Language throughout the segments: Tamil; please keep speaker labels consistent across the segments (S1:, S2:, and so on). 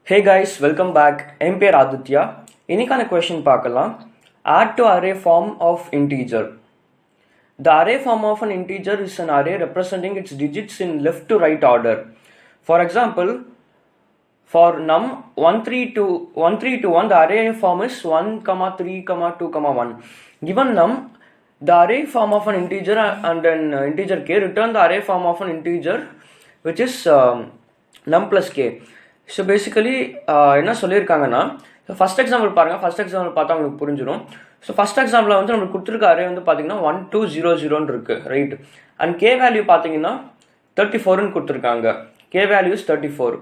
S1: Hey guys, welcome back. என் பேர் ஆதித்யா. இன்னைக்கான கொஸ்டின் பார்க்கலாம். Add to array form of integer. The array form of an integer is an array representing its digits in left to right order. For example, for num 13 to 1, the array form is 1, 3, 2, 1. Given num, the array form of an integer and an integer k, return the array form of an integer which is num plus k. So basically என்ன சொல்லியிருக்காங்கன்னா, ஃபஸ்ட் எக்ஸாம்பிள் பாருங்கள். ஃபஸ்ட் எக்ஸாம்பிள் பார்த்தா உங்களுக்கு புரிஞ்சிடும். ஸோ ஃபஸ்ட் எக்ஸாம்பிளில் வந்து நம்மளுக்கு கொடுத்துருக்க அரே வந்து பார்த்தீங்கன்னா 1200 இருக்குது, ரைட். அண்ட் கே வேல்யூ பார்த்தீங்கன்னா 34ன்னு கொடுத்துருக்காங்க. K values 34.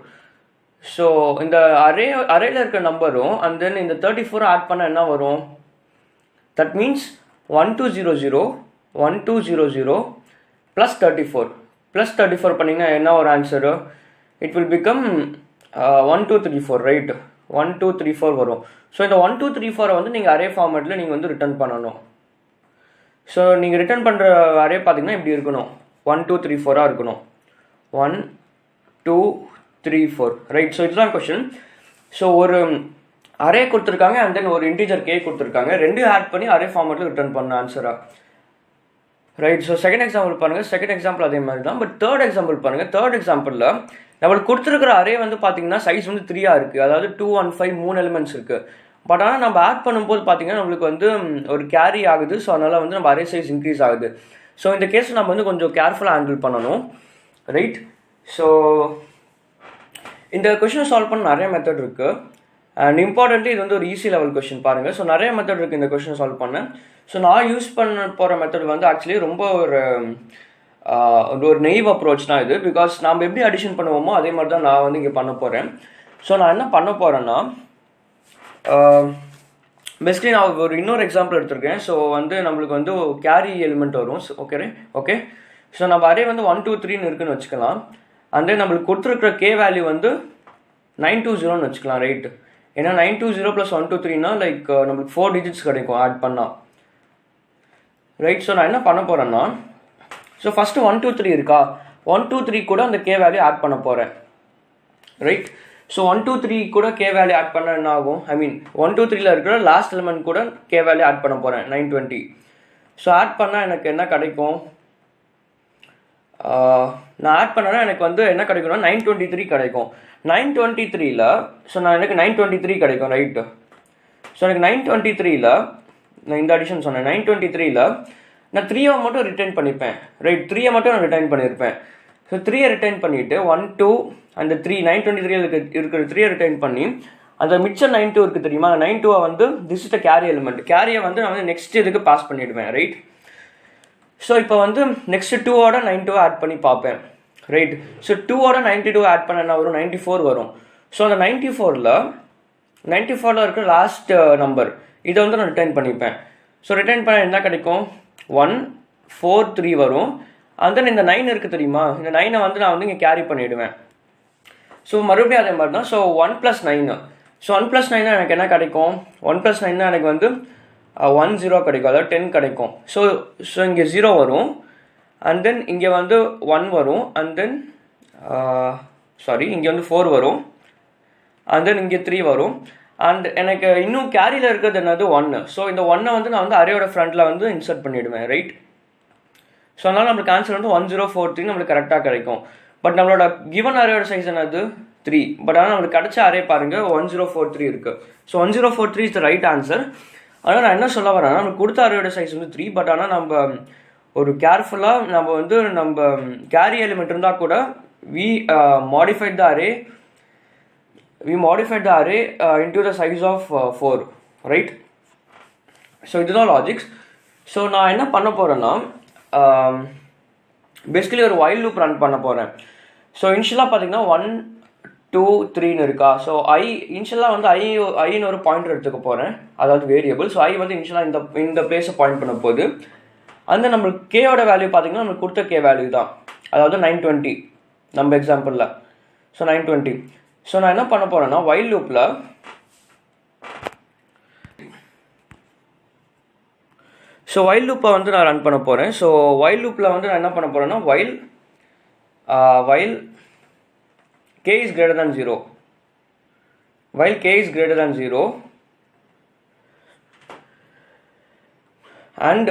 S1: ஸோ இந்த அரேல இருக்க நம்பரும் அண்ட் தென் இந்த 34 ஆட் பண்ண என்ன வரும்? தட் மீன்ஸ் 1200 ப்ளஸ் 34 பண்ணிங்கன்னா என்ன ஒரு answer? It will become 1234, right. 1234 வரும். ஸோ இந்த 1234 வந்து நீங்கள் அரே ஃபார்மேட்டில் நீங்கள் வந்து ரிட்டர்ன் பண்ணணும். ஸோ நீங்கள் ரிட்டர்ன் பண்ணுற அரே பார்த்தீங்கன்னா இப்படி இருக்கணும், 1234 இருக்கணும். 1234, ரைட். ஸோ இதுதான் கொஸ்டின். ஸோ ஒரு அரே கொடுத்துருக்காங்க அண்ட் தென் ஒரு இன்டீஜர் கே கொடுத்துருக்காங்க. ரெண்டும் ஆட் பண்ணி அரே ஃபார்மேட்டில் ரிட்டர்ன் பண்ண ஆன்சராக, ரைட். ஸோ செகண்ட் எக்ஸாம்பிள் பாருங்கள். செகண்ட் எக்ஸாம்பிள் அதே மாதிரி தான். பட் தேர்ட் எக்ஸாம்பிள் பாருங்கள். தேர்ட் எக்ஸாம்பிளில் நம்மளுக்கு கொடுத்துருக்கிற அரே வந்து பார்த்தீங்கன்னா சைஸ் வந்து 3 இருக்குது. அதாவது 2 1 5 3 எலிமெண்ட்ஸ் இருக்குது. பட் ஆனால் நம்ம ஆட் பண்ணும்போது பார்த்தீங்கன்னா நம்மளுக்கு வந்து ஒரு கேரி ஆகுது. ஸோ அதனால் வந்து நம்ம அரே சைஸ் இன்க்ரீஸ் ஆகுது. ஸோ இந்த கேஸில் நம்ம வந்து கொஞ்சம் கேர்ஃபுல்லாக ஹேண்டில் பண்ணணும், ரைட். ஸோ இந்த கொஷினை சால்வ் பண்ண நிறைய மெத்தட் இருக்குது. அண்ட் இம்பார்ட்டன்ட்லி இது வந்து ஒரு ஈஸி லெவல் கொஷின் பாருங்கள். ஸோ நிறைய மெத்தட் இருக்குது இந்த கொஷினை சால்வ் பண்ண. ஸோ நான் யூஸ் பண்ண போகிற மெத்தட் வந்து ஆக்சுவலி ரொம்ப ஒரு நெய்வ் அப்ரோச் தான் இது. பிகாஸ் நாம் எப்படி அடிஷன் பண்ணுவோமோ அதே மாதிரி தான் நான் வந்து இங்கே பண்ண போகிறேன். ஸோ நான் என்ன பண்ண போகிறேன்னா, பெஸ்ட்லி நான் ஒரு இன்னொரு எக்ஸாம்பிள் எடுத்திருக்கேன். ஸோ வந்து நம்மளுக்கு வந்து கேரி எலிமெண்ட் வரும். ஓகே. ஸோ நம்ம அரே வந்து 1 2 3ன்னு இருக்குன்னு வச்சுக்கலாம். அண்ட் தென் நம்மளுக்கு கொடுத்துருக்குற கே வேல்யூ வந்து 920ன்னு வச்சுக்கலாம், ரைட். ஏன்னா 920 + 1 2 3னா லைக் நம்மளுக்கு 4 டிஜிட்ஸ் கிடைக்கும் ஆட் பண்ணால், ரைட். ஸோ நான் என்ன பண்ண போகிறேன்னா, ஸோ ஃபஸ்ட்டு 1 2 3 இருக்கா, 1 2 3 கூட அந்த கே வேல்யூ ஆட் பண்ண போகிறேன், ரைட். ஸோ 1 2 3 கூட கே வேல்யூ ஆட் பண்ண என்ன ஆகும்? 1 2 3ல இருக்கிற லாஸ்ட் எலிமெண்ட் கூட கே வேல்யூ ஆட் பண்ண போகிறேன், 920. ஸோ ஆட் பண்ணால் எனக்கு என்ன கிடைக்கும்? நான் ஆட் பண்ணேன்னா எனக்கு வந்து என்ன கிடைக்கும்னா 923 கிடைக்கும். 923ல் ஸோ எனக்கு 923 கிடைக்கும், ரைட்டு. ஸோ எனக்கு 923ல் நான் இந்த அடிஷன் சொன்னேன். 923ல் நான் 3 மட்டும் ரிட்டர்ன் பண்ணிப்பேன், ரைட். 3 மட்டும் நான் ரிட்டர்ன் பண்ணியிருப்பேன். ஸோ 3 ரிட்டர்ன் பண்ணிவிட்டு 1 2 அந்த 3 923 இருக்கிற 3 ரிட்டர்ன் பண்ணி அந்த மிச்சம் 92 இருக்குது தெரியுமா, அந்த 92 வந்து this is the carry element. கேரியை வந்து நான் வந்து நெக்ஸ்ட் இதுக்கு பாஸ் பண்ணிவிடுவேன், ரைட். ஸோ இப்போ வந்து நெக்ஸ்ட் 2ஓட 92 ஆட் பண்ணி பார்ப்பேன், ரைட். ஸோ 2ஓட 92 ஆட் பண்ண என்ன வரும்? 94 வரும். ஸோ அந்த 94ல் இருக்கிற லாஸ்ட் நம்பர் இதை வந்து நான் ரிட்டர்ன் பண்ணிப்பேன். ஸோ ரிட்டர்ன் பண்ண என்ன கிடைக்கும்? 1 4 3 வரும். அண்ட் தென் இந்த 9 இருக்குது தெரியுமா, இந்த 9 வந்து நான் வந்து இங்கே கேரி பண்ணிவிடுவேன். ஸோ மறுபடியும் அதே மாதிரி தான். ஸோ 1 + 9. ஸோ 1 + 9 எனக்கு என்ன கிடைக்கும்? 1 + 9 எனக்கு வந்து 1 0 கிடைக்கும், அதாவது 10 கிடைக்கும். ஸோ இங்கே 0 வரும். அண்ட் தென் இங்கே வந்து 1 வரும். அண்ட் தென் இங்கே வந்து 4 வரும். அண்ட் தென் இங்கே 3 வரும். அண்ட் எனக்கு இன்னும் கேரியில் இருக்கிறது என்னது? 1. ஸோ இந்த 1 வந்து நான் வந்து அரேயோட ஃப்ரண்ட்டில் வந்து இன்சர்ட் பண்ணிவிடுவேன், ரைட். ஸோ அதனால் நம்மளுக்கு ஆன்சர் வந்து 1043 நம்மளுக்கு கரெக்டாக கிடைக்கும். பட் நம்மளோட கிவன் அரேயோட சைஸ் என்னது? 3. பட் ஆனால் நம்மளுக்கு கிடைச்ச அரே பாருங்கள் 1043 இருக்குது. So 1043 is the right answer. ஆனால் நான் என்ன சொல்ல வரேன்னா, நம்மளுக்கு கொடுத்த அரேயோட சைஸ் வந்து 3. பட் ஆனால் நம்ம ஒரு கேர்ஃபுல்லாக நம்ம வந்து நம்ம கேரி எலிமெண்ட் இருந்தால் கூட we modified the array into the size of 4, right. So இதுதான் லாஜிக்ஸ். ஸோ நான் என்ன பண்ண போகிறேன்னா, பேசிக்கலி ஒரு while loop ரன் பண்ண போகிறேன். ஸோ இனிஷியலாக பார்த்தீங்கன்னா 1 2 3ன்னு இருக்கா. ஸோ இனிஷியலாக வந்து ஐன்னு ஒரு பாயிண்டர் எடுத்துக்க போகிறேன், அதாவது வேரியபிள். ஸோ வந்து இனிஷியலாக இந்த பிளேஸை பாயிண்ட் பண்ண போகுது. அந்த நம்மளுக்கு கேவோட வேல்யூ பார்த்தீங்கன்னா நம்மளுக்கு கொடுத்த கே வேல்யூ தான், அதாவது 920 நம்ம எக்ஸாம்பிளில். ஸோ 920. ஸோ நான் என்ன பண்ண போகிறேன்னா while loopல while loop வந்து நான் ரன் பண்ண போகிறேன். ஸோ while loopல வந்து நான் என்ன பண்ண போகிறேன்னா while k is greater than 0. while k is greater than 0 and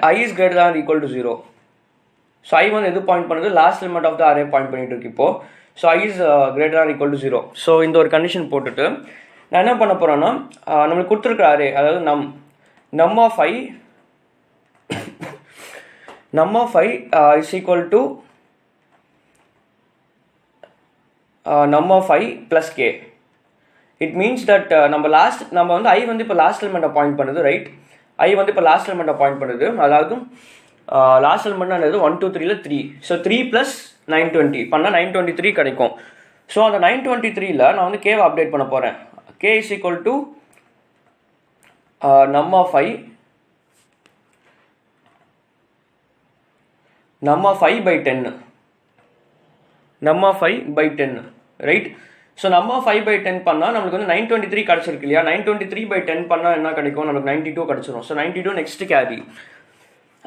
S1: I is greater than or equal to 0. So I வந்து எது பாயிண்ட் பண்ணுது, last element of the array point பண்ணிட்டு இருக்கு இப்போ. So I is greater or equal to 0. ஸோ இந்த ஒரு கண்டிஷன் போட்டுட்டு நான் என்ன பண்ண போகிறேன்னா, நம்மளுக்கு கொடுத்துருக்குற அரே, அதாவது num of I is equal to num of I plus k. It means that நம்ம வந்து I வந்து இப்போ லாஸ்ட் எலிமெண்ட்டை பாயிண்ட் பண்ணுது, ரைட்? I வந்து இப்போ லாஸ்ட் எலிமெண்ட்டை பாயிண்ட் பண்ணுது, அதாவது லாஸ்ட் எலிமெண்ட் என்னது 1 2 3ல 3. ஸோ 3 + 920 பண்ணால் 923 கிடைக்கும். ஸோ அந்த 923ல் நான் வந்து கேவை அப்டேட் பண்ண போகிறேன். k is equal to num of I by 10. num of I by 10, right? So num of I by 10 பண்ணால் நம்மளுக்கு வந்து 923 கிடச்சிருக்கு இல்லையா? 923 by 10 பண்ணால் என்ன கிடைக்கும், நமக்கு 92 கிடச்சிரும். So 92 next carry.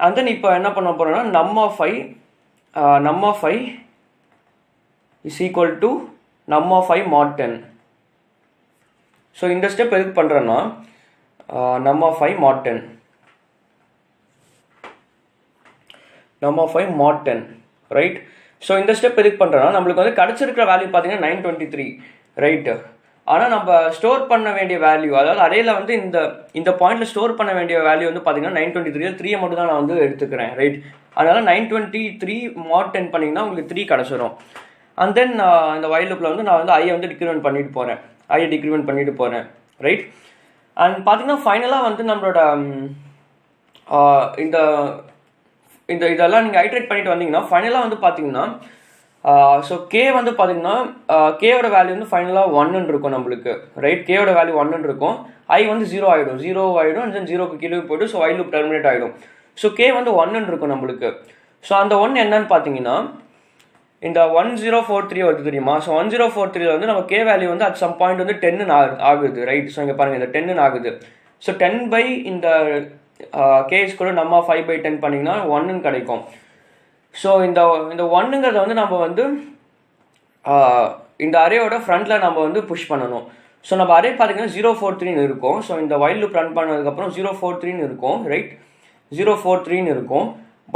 S1: and then இப்போ என்ன பண்ண போகிறோன்னா, num of I is equal to num of I mod 10. So இந்த ஸ்டெப் எதுக்கு பண்ணுறேன்னா, num of I mod 10, num of I mod 10, right? So இந்த ஸ்டெப் எதுக்கு பண்ணுறேன்னா, நம்மளுக்கு வந்து கிடச்சிருக்கிற வேல்யூ பார்த்தீங்கன்னா 923, ரைட்டு? ஆனால் நம்ம ஸ்டோர் பண்ண வேண்டிய வேல்யூ, அதாவது அரேல வந்து இந்த பாயிண்ட்டில் ஸ்டோர் பண்ண வேண்டிய வேல்யூ வந்து பார்த்தீங்கன்னா 923 3 மட்டும் தான் நான் வந்து எடுத்துக்கிறேன், ரைட்? அதனால் 923 mod 10 பண்ணிங்கன்னா உங்களுக்கு 3 கிடச்சிரும். அண்ட் தென் இந்த வைல் லூப்பில் வந்து நான் வந்து ஐயை வந்து டிக்ரிமெண்ட் பண்ணிட்டு போகிறேன், ரைட்? அண்ட் பார்த்தீங்கன்னா ஃபைனலாக வந்து நம்மளோட இதெல்லாம் நீங்கள் ஐட்ரேட் பண்ணிட்டு வந்தீங்கன்னா ஃபைனலாக வந்து பார்த்தீங்கன்னா, ஸோ கே வந்து பார்த்தீங்கன்னா கேவோட வேல்யூ வந்து ஃபைனலாக 1 இருக்கும் நம்மளுக்கு, ரைட்? கேவோட வேல்யூ 1 இருக்கும். ஐ வந்து 0 ஆகிடும் அண்ட் தென் 0க்கு கீழே போய்ட்டு ஸோ வைல் லூப் டெர்மினேட் ஆகிடும். ஸோ கே வந்து 1 இருக்கும் நம்மளுக்கு. ஸோ அந்த 1 என்னன்னு பார்த்தீங்கன்னா இந்த 1043 வருது தெரியுமா? ஸோ 1043ல வந்து நம்ம கே வேல்யூ வந்து அட் சம் பாயிண்ட் வந்து 10 ஆகுது, ரைட்? ஸோ இங்கே பாருங்கள், இந்த 10 ஆகுது. ஸோ 10 by இந்த கேஸ் கூட num of I by 10 பண்ணிங்கன்னா 1 கிடைக்கும். ஸோ இந்த 1ங்கிறத வந்து நம்ம வந்து இந்த அரேயோட ஃப்ரண்ட்டில் நம்ம வந்து புஷ் பண்ணணும். ஸோ நம்ம அரே பார்த்தீங்கன்னா 043 இருக்கும். ஸோ இந்த வைல் லூப் ரன் பண்ணதுக்கப்புறம் 043 இருக்கும், ரைட்? 043 இருக்கும்.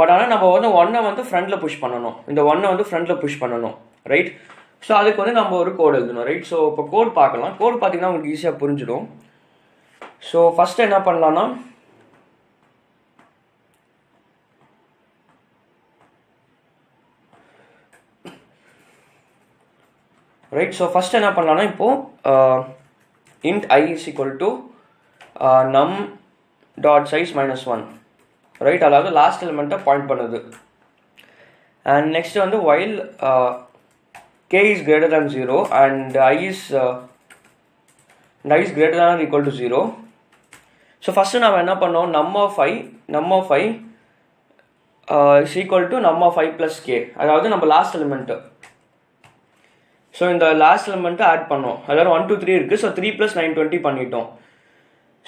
S1: பட் ஆனால் நம்ம வந்து 1 வந்து ஃப்ரண்ட்டில் புஷ் பண்ணணும், இந்த 1 வந்து ஃப்ரண்ட்டில் புஷ் பண்ணணும், ரைட்? ஸோ அதுக்கு வந்து நம்ம ஒரு கோட் எழுதணும், ரைட்? ஸோ இப்போ கோட் பார்க்கலாம். கோட் பார்த்தீங்கன்னா உங்களுக்கு ஈஸியாக புரிஞ்சிடும். ஸோ ஃபஸ்ட்டு என்ன பண்ணலான்னா, ரைட்? ஸோ ஃபஸ்ட் என்ன பண்ணலான்னா, இப்போது int I is equal to num dot size -1, right? அதாவது லாஸ்ட் எலிமெண்ட்டை பாயிண்ட் பண்ணுது. அண்ட் நெக்ஸ்ட் வந்து while k is greater than 0 and I is greater than or equal to 0. So first நம்ம என்ன பண்ணோம், num of I is equal to num of I plus k, அதாவது நம்ம லாஸ்ட் எலிமெண்ட்டு. ஸோ இந்த லாஸ்ட் எலிமெண்ட்டை ஆட் பண்ணோம், அதாவது 1 2 3 இருக்குது. ஸோ 3 + 920 பண்ணிட்டோம்.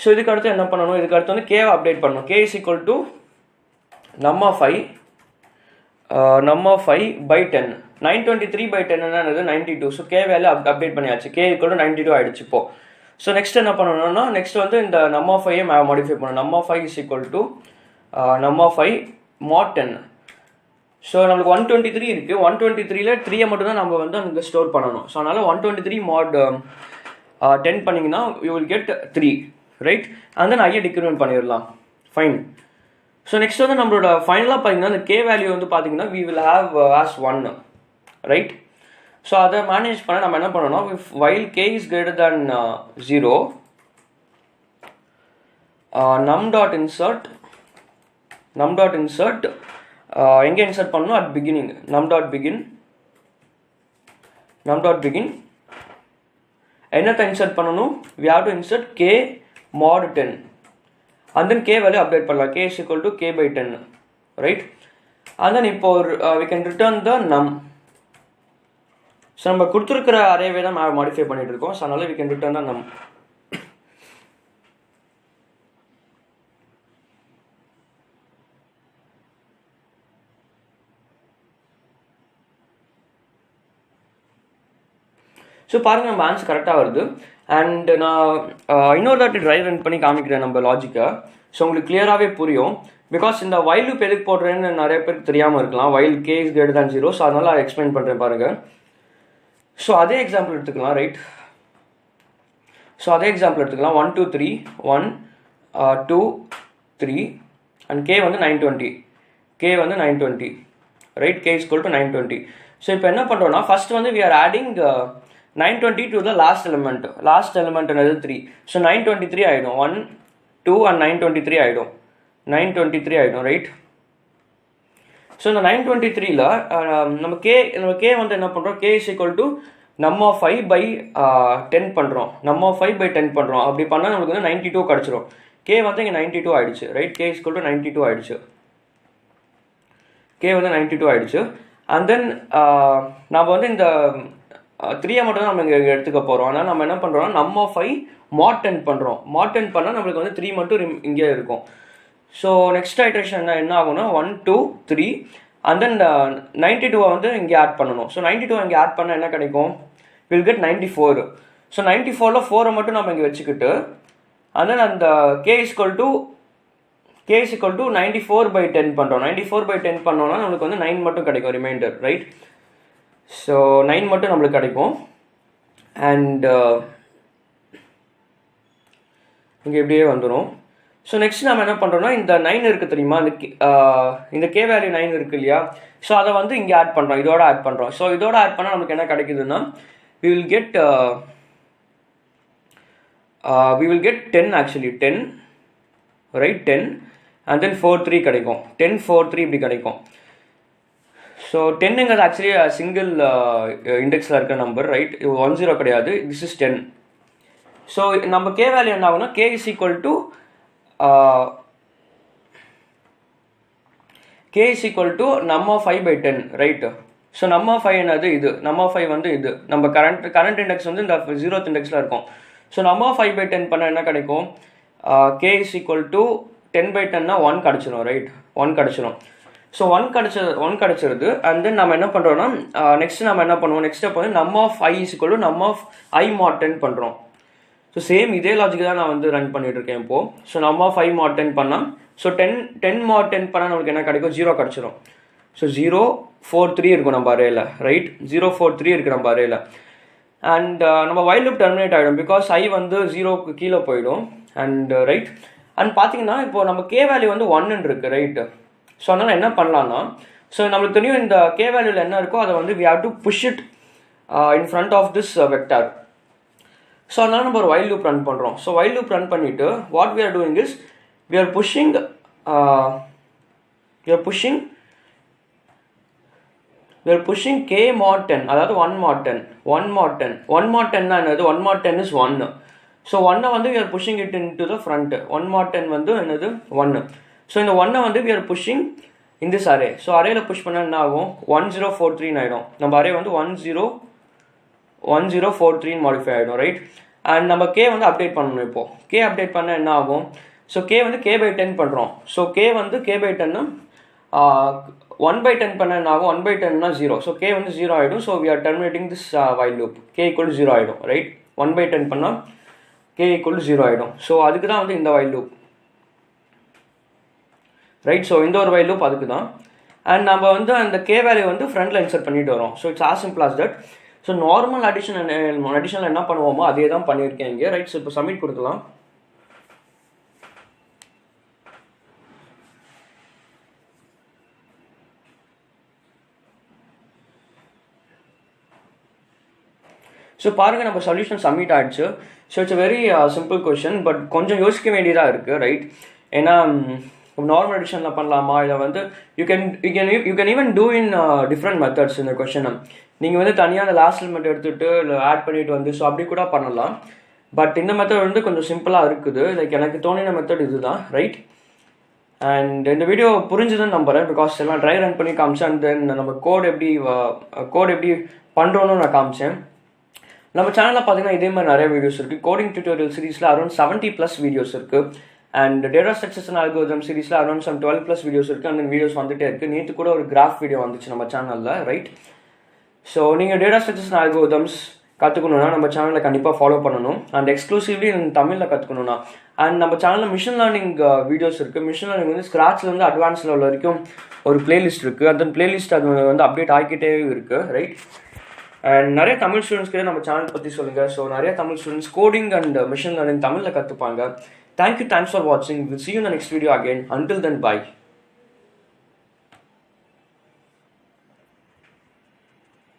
S1: ஸோ இதுக்கு அடுத்து என்ன பண்ணணும், இதுக்கு அடுத்து வந்து கேவை அப்டேட் பண்ணணும். k is equal to num of I by 10. 923 by 10 என்னது 92. ஸோ கே வேல்யூ அப்டேட் பண்ணியாச்சு, k equal to 92 ஆகிடுச்சு இப்போ. ஸோ நெக்ஸ்ட் என்ன பண்ணணும்னா, நெக்ஸ்ட் வந்து இந்த num of I மாடிஃபை பண்ணணும். num of I is equal to num of I mod 10. So நம்மளுக்கு 123 இருக்குது. 123ல் 3 மட்டும் தான் நம்ம வந்து அங்கே ஸ்டோர் பண்ணணும். ஸோ அதனால் 123 mod 10 பண்ணிங்கன்னா you will get 3, right? And then ஐயை டிக்ரிமெண்ட் பண்ணிடலாம், ஃபைன். ஸோ நெக்ஸ்ட் வந்து நம்மளோட ஃபைனலாக பார்த்தீங்கன்னா இந்த கே வேல்யூ வந்து பார்த்தீங்கன்னா we will have as 1, right? So அதை மேனேஜ் பண்ண நம்ம என்ன பண்ணணும்னா, while k is greater than 0 num dot insert எங்கே இன்சர்ட் பண்ணணும், at beginning. num dot begin என்னத்தை இன்சர்ட் பண்ணணும், we have to insert k mod 10 and then k value update பண்ணலாம். k is equal to k by 10, right? and then இப்போ we can return the num. So நம்ம கொடுத்துருக்கிற அரேவே தான் மாடிஃபை பண்ணிட்டு இருக்கோம். ஸோ அதனால we can return the num. So பாருங்கள் நம்ம ஆன்சர் கரெக்டாக வருது. அண்ட் நான் இன்னொரு தாட்டி ட்ரை ரன் பண்ணி காமிக்கிறேன் நம்ம லாஜிக்கை. ஸோ உங்களுக்கு கிளியராகவே புரியும். பிகாஸ் இந்த வைல் லூப் எதுக்கு போடுறேன்னு நிறைய பேருக்கு தெரியாமல் இருக்கலாம். While K is greater than 0. So அதனால் எக்ஸ்பிளைன் பண்ணுறேன் பாருங்கள். ஸோ அதே எக்ஸாம்பிள் எடுத்துக்கலாம், ரைட்? ஸோ அதே எக்ஸாம்பிள் எடுத்துக்கலாம். 1 2 3 1 2 3 அண்ட் கே வந்து 920. கே வந்து 920, right? K is equal to 920. So இப்போ என்ன பண்ணுறோன்னா ஃபர்ஸ்ட் வந்து we are adding 920 to the last element. Last element என்னது 3. ஸோ 923 ஆகிடும். 1 2 அண்ட் 923 ஆகிடும். 923 ஆகிடும், ரைட்? ஸோ இந்த 923ல நம்ம கே வந்து என்ன பண்ணுறோம்? K is equal to num of 5 by 10 பண்ணுறோம். நம் ஆஃப் 5 by 10 பண்ணுறோம். அப்படி பண்ணால் நமக்கு வந்து 92 கிடச்சிரும். கே வந்து இங்கே 92 ஆகிடுச்சு, right? K is equal to 92 ஆகிடுச்சு. கே வந்து 92 ஆகிடுச்சு. அண்ட் தென் நம்ம வந்து இந்த 3 மட்டும் தான் நம்ம இங்கே எடுத்துக்க போகிறோம். ஆனால் நம்ம என்ன பண்ணுறோம்னா நம் ஆஃப் 5 mod 10 பண்ணுறோம். mod 10 பண்ணால் நம்மளுக்கு வந்து 3 மட்டும் இங்கே இருக்கும். ஸோ நெக்ஸ்ட் ஐட்ரேஷன் என்ன ஆகும்னா 1 2 3 அண்ட் தென் 92 வந்து இங்கே ஆட் பண்ணணும். ஸோ 92 இங்கே ஆட் பண்ணால் என்ன கிடைக்கும்? Will get 94. ஸோ 94ல் 4 மட்டும் நம்ம இங்கே வச்சுக்கிட்டு அண்ட் தென் அந்த K is equal to 94 by 10 பண்ணுறோம். 94 by 10 பண்ணோன்னா நம்மளுக்கு வந்து 9 மட்டும் கிடைக்கும் ரிமைண்டர், ரைட்? ஸோ 9 மட்டும் நம்மளுக்கு கிடைக்கும். அண்ட் இங்கே இப்படியே வந்துடும். ஸோ நெக்ஸ்ட் நம்ம என்ன பண்ணுறோம்னா இந்த 9 இருக்குது தெரியுமா? இந்த கே வேல்யூ 9 இருக்குது இல்லையா? ஸோ அதை வந்து இங்கே ஆட் பண்ணுறோம், இதோட ஆட் பண்ணுறோம். ஸோ இதோட ஆட் பண்ணால் நமக்கு என்ன கிடைக்குதுன்னா we will get 10 actually, 10, right? 10 and then 4 3 கிடைக்கும். 10 4 3 இப்படி கிடைக்கும். ஸோ 10ங்கிறது ஆக்சுவலி சிங்கிள் இண்டெக்ஸில் இருக்க நம்பர், ரைட்? 10 கிடையாது, திஸ் இஸ் 10. ஸோ நம்ம கே வேல்யூ என்ன ஆகும்னா K is equal to num of 5 by 10, right? So நம் ஆஃப் 5 என்னது? இது நம் ஆஃப் 5 வந்து இது நம்ம கரண்ட் இண்டெக்ஸ் வந்து இந்த 0th இண்டெக்ஸில் இருக்கும். ஸோ நம் ஆஃப் 5 by 10 பண்ணால் என்ன கிடைக்கும்? K is equal to 10 by 10னா 1 கிடச்சிரும், ரைட்? 1 கிடச்சிரும். ஸோ 1 கிடச்சிருது. அண்ட் தென் நம்ம என்ன பண்ணுறோம்னா நெக்ஸ்ட் நம்ம என்ன பண்ணுவோம்? நெக்ஸ்ட் ஸ்டெப் வந்து num of I is equal to num of I mod 10 பண்ணுறோம். ஸோ சேம் இதே லாஜிக் தான் நான் வந்து ரன் பண்ணிட்டு இருக்கேன் இப்போது. ஸோ நம் ஆஃப் I mod 10 பண்ணால் ஸோ 10 mod 10 பண்ணால் நமக்கு என்ன கிடைக்கும்? 0 கிடச்சிரும். ஸோ 0 4 3 இருக்கும் நம்ம அரேல, ரைட்? 0 4 3 இருக்குது நம்ம அரேல. அண்ட் நம்ம வைல் லூப் டெர்மினேட் ஆகிடும் பிகாஸ் I வந்து 0க்கு கீழே போயிடும். And right? அண்ட் பார்த்தீங்கன்னா இப்போ நம்ம கே வேல்யூ வந்து 1 இருக்குது, ரைட்டு? ஸோ அதனால் என்ன பண்ணலான்னா ஸோ நம்மளுக்கு தெரியும் இந்த கே வேல்யூவில் என்ன இருக்கோ அதை வந்து we have to push it in front of this vector. So அதனால் நம்ம ஒரு வைல் லூப் ரன் பண்ணுறோம். ஸோ வைல் லூப் ரன் பண்ணிவிட்டு what we are doing is we are pushing k mod 10, அதாவது 1 mod 10. 1 mod 10 தான் என்னது? 1 mod 10 is 1. ஸோ 1 வந்து we are pushing it into the front. 1 mod 10 வந்து என்னது? 1. ஸோ இந்த 1 வந்து we are pushing in this array. So அரேல புஷ் பண்ணால் என்ன ஆகும்? 1043 ஆகிடும். நம்ம அரே வந்து 1043 மாடிஃபை ஆகிடும், ரைட்? அண்ட் நம்ம கே வந்து அப்டேட் பண்ணணும். இப்போது கே அப்டேட் பண்ணால் என்ன ஆகும்? ஸோ கே வந்து கே by 10 பண்ணுறோம். ஸோ கே வந்து கே by 10 1 by 10 பண்ண என்ன ஆகும்? 1 by 10னா 0. ஸோ கே வந்து 0 ஆகிடும். So we are terminating this while loop. K equal to 0 ஆகிடும், ரைட்? 1 by 10 பண்ணால் கே ஈக்குவல் டு 0 ஆகிடும். ஸோ அதுக்கு தான் வந்து இந்த while loop, ரைட்? ஸோ இந்த ஒரு while loop அதுக்கு தான். அண்ட் நம்ம வந்து அந்த கே வேல்யூ வந்து ஃப்ரண்ட்டில் இன்சர்ட் பண்ணிட்டு வரோம். So it's as simple as that. So normal அடிஷனில் என்ன பண்ணுவோமோ அதே தான் பண்ணியிருக்கேன் இங்கே, ரைட்? ஸோ இப்போ சப்மிட் கொடுக்கலாம். ஸோ பாருங்கள் நம்ம சொல்யூஷன் சப்மிட் ஆகிடுச்சு. So it's very simple question, but கொஞ்சம் யோசிக்க வேண்டியதாக இருக்குது, ரைட்? ஏன்னா நார்மல் அடிஷனில் பண்ணலாமா, இதை வந்து you can even do in different methods. இந்த கொஷனை நீங்கள் வந்து தனியாக அந்த லாஸ்ட் எலிமெண்ட் எடுத்துகிட்டு இல்லை ஆட் பண்ணிட்டு வந்து ஸோ அப்படி கூட பண்ணலாம். பட் இந்த மெத்தட் வந்து கொஞ்சம் சிம்பிளாக இருக்குது. லைக் எனக்கு தோணின மெத்தட் இதுதான், ரைட்? அண்ட் இந்த வீடியோ புரிஞ்சுதுன்னு நம்புகிறேன். பிகாஸ் எல்லாம் ட்ரை ரன் பண்ணி காமிச்சேன். அண்ட் தென் நம்ம கோட் எப்படி பண்ணுறோன்னு நான் காமிச்சேன். நம்ம சேனலில் பார்த்தீங்கன்னா இதே மாதிரி நிறைய வீடியோஸ் இருக்குது. கோடிங் டியூட்டோரியல் சீரிஸில் அரௌண்ட் 70+ வீடியோஸ் இருக்குது. And data structures and algorithm சீரிஸில் அரௌண்ட் some 12+ வீடியோஸ் இருக்குது. அந்த வீடியோஸ் வந்துட்டே இருக்குது. நேற்று கூட ஒரு கிராஃப் வீடியோ வந்துச்சு நம்ம சேனலில், ரைட்? ஸோ நீங்கள் டேட்டா ஸ்ட்ரக்சர்ஸ் அண்ட் அல்கோரிதம்ஸ் கற்றுக்கணுன்னா நம்ம சேனலை கண்டிப்பாக ஃபாலோ பண்ணணும். அண்ட் எக்ஸ்க்ளூசிவ்லி தமிழில் கற்றுக்கணுன்னா அண்ட் நம்ம சேனலில் மிஷின் லேர்னிங் வீடியோஸ் இருக்குது. மிஷின் லேர்னிங் வந்து ஸ்க்ராட்ச்லேருந்து அட்வான்ஸ் லெவல் வரைக்கும் ஒரு பிளேலிஸ்ட் இருக்குது. அந்த பிளேலிஸ்ட் அது வந்து அப்டேட் ஆகிக்கிட்டே இருக்குது, ரைட்? அண்ட் நிறைய தமிழ் ஸ்டூடெண்ட்ஸ்க்கு நம்ம சேனல் பற்றி சொல்லுங்கள். ஸோ நிறைய Tamil students coding and machine learning தமிழில் கற்றுப்பாங்க. தேங்க்யூ, தேங்க்ஸ் ஃபார் வாட்சிங். Will see you in the next video again. Until then, bye.